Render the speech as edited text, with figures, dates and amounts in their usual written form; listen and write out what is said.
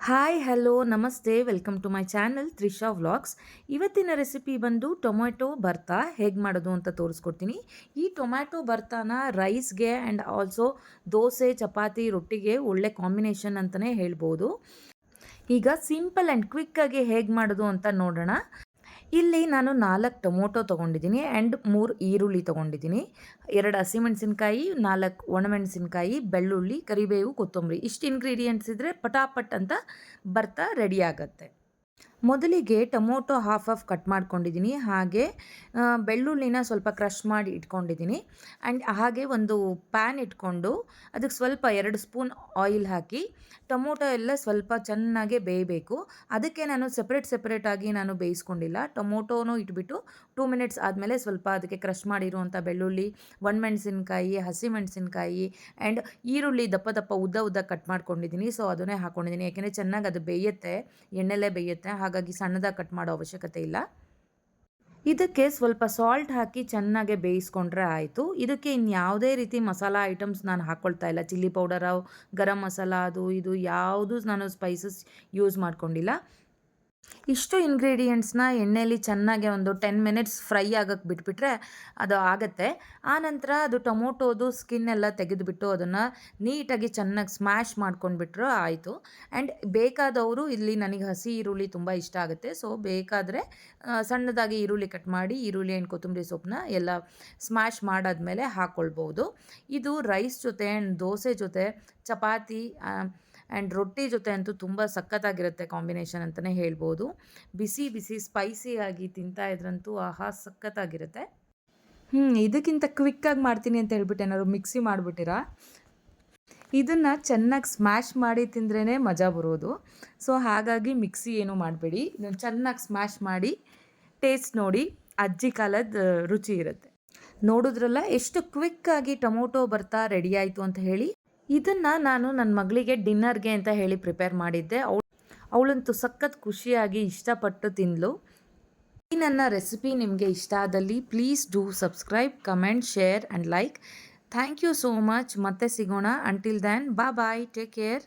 Hi hello namaste welcome to my channel Trisha vlogs. ಇವತ್ತಿನ recipe ಬಂದು tomato bharta ಹೇಗೆ ಮಾಡೋದು ಅಂತ ತೋರಿಸ್ಕೊಡ್ತೀನಿ. ಈ ಟೊಮ್ಯಾಟೊ ಭರ್ತಾನ ರೈಸ್ಗೆ ಆ್ಯಂಡ್ ಆಲ್ಸೋ ದೋಸೆ ಚಪಾತಿ ರೊಟ್ಟಿಗೆ ಒಳ್ಳೆ ಕಾಂಬಿನೇಷನ್ ಅಂತಲೇ ಹೇಳ್ಬೋದು. ಈಗ ಸಿಂಪಲ್ ಆ್ಯಂಡ್ ಕ್ವಿಕ್ಕಾಗಿ ಹೇಗೆ ಮಾಡೋದು ಅಂತ ನೋಡೋಣ. ಇಲ್ಲಿ ನಾನು 4 ಟೊಮೊಟೊ ತೊಗೊಂಡಿದ್ದೀನಿ ಆ್ಯಂಡ್ 3 ಈರುಳ್ಳಿ ತೊಗೊಂಡಿದ್ದೀನಿ, 2 ಹಸಿಮೆಣಸಿನ್ಕಾಯಿ, 4 ಒಣಮೆಣಸಿನ್ಕಾಯಿ, ಬೆಳ್ಳುಳ್ಳಿ, ಕರಿಬೇವು, ಕೊತ್ತಂಬರಿ. ಇಷ್ಟು ಇಂಗ್ರೀಡಿಯೆಂಟ್ಸ್ ಇದ್ದರೆ ಪಟಾಪಟ್ ಅಂತ ಭರ್ತಾ ರೆಡಿ ಆಗುತ್ತೆ. ಮೊದಲಿಗೆ ಟೊಮೊಟೊ ಹಾಫ್ ಕಟ್ ಮಾಡ್ಕೊಂಡಿದ್ದೀನಿ. ಹಾಗೆ ಬೆಳ್ಳುಳ್ಳಿನ ಸ್ವಲ್ಪ ಕ್ರಷ್ ಮಾಡಿ ಇಟ್ಕೊಂಡಿದ್ದೀನಿ. ಆ್ಯಂಡ್ ಹಾಗೆ ಒಂದು ಪ್ಯಾನ್ ಇಟ್ಕೊಂಡು ಅದಕ್ಕೆ ಸ್ವಲ್ಪ 2 ಸ್ಪೂನ್ ಆಯಿಲ್ ಹಾಕಿ ಟೊಮೊಟೊ ಎಲ್ಲ ಸ್ವಲ್ಪ ಚೆನ್ನಾಗೆ ಬೇಯಬೇಕು. ಅದಕ್ಕೆ ನಾನು ಸೆಪ್ರೇಟಾಗಿ ನಾನು ಬೇಯಿಸ್ಕೊಂಡಿಲ್ಲ. ಟೊಮೊಟೊನೂ ಇಟ್ಬಿಟ್ಟು 2 ಮಿನಿಟ್ಸ್ ಆದಮೇಲೆ ಸ್ವಲ್ಪ ಅದಕ್ಕೆ ಕ್ರಷ್ ಮಾಡಿರುವಂಥ ಬೆಳ್ಳುಳ್ಳಿ, ಒಣಮೆಣಸಿನ್ಕಾಯಿ, ಹಸಿಮೆಣಸಿನ್ಕಾಯಿ ಆ್ಯಂಡ್ ಈರುಳ್ಳಿ ದಪ್ಪ ಉದ್ದ ಕಟ್ ಮಾಡ್ಕೊಂಡಿದ್ದೀನಿ. ಸೊ ಅದನ್ನೇ ಹಾಕ್ಕೊಂಡಿದ್ದೀನಿ. ಯಾಕೆಂದರೆ ಚೆನ್ನಾಗಿ ಅದು ಬೇಯುತ್ತೆ, ಎಣ್ಣೆಲೇ ಬೇಯುತ್ತೆ. ಹಾಗಾಗಿ ಸಣ್ಣದಾಗಿ ಕಟ್ ಮಾಡೋ ಅವಶ್ಯಕತೆ ಇಲ್ಲ. ಇದಕ್ಕೆ ಸ್ವಲ್ಪ ಸಾಲ್ಟ್ ಹಾಕಿ ಚೆನ್ನಾಗೆ ಬೇಯಿಸ್ಕೊಂಡ್ರೆ ಆಯಿತು. ಇದಕ್ಕೆ ಇನ್ಯಾವುದೇ ರೀತಿ ಮಸಾಲ ಐಟಮ್ಸ್ ನಾನು ಹಾಕ್ಕೊಳ್ತಾ ಇಲ್ಲ. ಚಿಲ್ಲಿ ಪೌಡರ, ಗರಂ ಮಸಾಲ ಅದು ಇದು ಯಾವುದು ನಾನು ಸ್ಪೈಸಸ್ ಯೂಸ್ ಮಾಡ್ಕೊಂಡಿಲ್ಲ. ಇಷ್ಟು ಇಂಗ್ರೀಡಿಯೆಂಟ್ಸ್ನ ಎಣ್ಣೆಯಲ್ಲಿ ಚೆನ್ನಾಗಿ ಒಂದು 10 ಮಿನಿಟ್ಸ್ ಫ್ರೈ ಆಗೋಕ್ಕೆ ಬಿಟ್ಬಿಟ್ರೆ ಅದು ಆಗುತ್ತೆ. ಆನಂತರ ಅದು ಟೊಮೊಟೊದು ಸ್ಕಿನ್ ಎಲ್ಲ ತೆಗೆದುಬಿಟ್ಟು ಅದನ್ನು ನೀಟಾಗಿ ಚೆನ್ನಾಗಿ ಸ್ಮ್ಯಾಶ್ ಮಾಡ್ಕೊಂಡ್ಬಿಟ್ರೆ ಆಯಿತು. ಆ್ಯಂಡ್ ಬೇಕಾದವರು ಇಲ್ಲಿ ನನಗೆ ಹಸಿ ಈರುಳ್ಳಿ ತುಂಬ ಇಷ್ಟ ಆಗುತ್ತೆ. ಸೊ ಬೇಕಾದರೆ ಸಣ್ಣದಾಗಿ ಈರುಳ್ಳಿ ಕಟ್ ಮಾಡಿ ಈರುಳ್ಳಿ ಆ್ಯಂಡ್ ಕೊತ್ತಂಬರಿ ಸೊಪ್ಪನ್ನ ಎಲ್ಲ ಸ್ಮ್ಯಾಶ್ ಮಾಡಾದ್ಮೇಲೆ ಹಾಕ್ಕೊಳ್ಬೋದು. ಇದು ರೈಸ್ ಜೊತೆ ಆ್ಯಂಡ್ ದೋಸೆ ಜೊತೆ, ಚಪಾತಿ ಆ್ಯಂಡ್ ರೊಟ್ಟಿ ಜೊತೆ ಅಂತೂ ತುಂಬ ಸಖತ್ತಾಗಿರುತ್ತೆ ಕಾಂಬಿನೇಷನ್ ಅಂತಲೇ ಹೇಳ್ಬೋದು. ಬಿಸಿ ಸ್ಪೈಸಿಯಾಗಿ ತಿಂತಾ ಇದ್ರಂತೂ ಆಹಾ ಸಖತ್ತಾಗಿರುತ್ತೆ. ಇದಕ್ಕಿಂತ ಕ್ವಿಕ್ಕಾಗಿ ಮಾಡ್ತೀನಿ ಅಂತ ಹೇಳ್ಬಿಟ್ಟು ಏನಾದ್ರು ಮಿಕ್ಸಿ ಮಾಡಿಬಿಟ್ಟಿರಾ? ಇದನ್ನು ಚೆನ್ನಾಗಿ ಸ್ಮ್ಯಾಶ್ ಮಾಡಿ ತಿಂದ್ರೇ ಮಜಾ ಬರೋದು. ಸೊ ಹಾಗಾಗಿ ಮಿಕ್ಸಿ ಏನೂ ಮಾಡಬೇಡಿ. ಇದನ್ನು ಚೆನ್ನಾಗಿ ಸ್ಮ್ಯಾಶ್ ಮಾಡಿ ಟೇಸ್ಟ್ ನೋಡಿ, ಅಜ್ಜಿ ಕಾಲದ ರುಚಿ ಇರುತ್ತೆ. ನೋಡಿದ್ರಲ್ಲ ಎಷ್ಟು ಕ್ವಿಕ್ಕಾಗಿ ಟೊಮೊಟೊ ಭರ್ತಾ ರೆಡಿ ಆಯಿತು ಅಂತ ಹೇಳಿ. ಇದನ್ನು ನಾನು ನನ್ನ ಮಗಳಿಗೆ ಡಿನ್ನರ್ಗೆ ಅಂತ ಹೇಳಿ ಪ್ರಿಪೇರ್ ಮಾಡಿದ್ದೆ. ಅವಳಂತೂ ಸಖತ್ ಖುಷಿಯಾಗಿ ಇಷ್ಟಪಟ್ಟು ತಿಂದಳು. ಈ ನನ್ನ ರೆಸಿಪಿ ನಿಮಗೆ ಇಷ್ಟ ಆದಲ್ಲಿ please do subscribe, comment, share and like. Thank you so much. ಮತ್ತೆ ಸಿಗೋಣ. Until then bye, take care.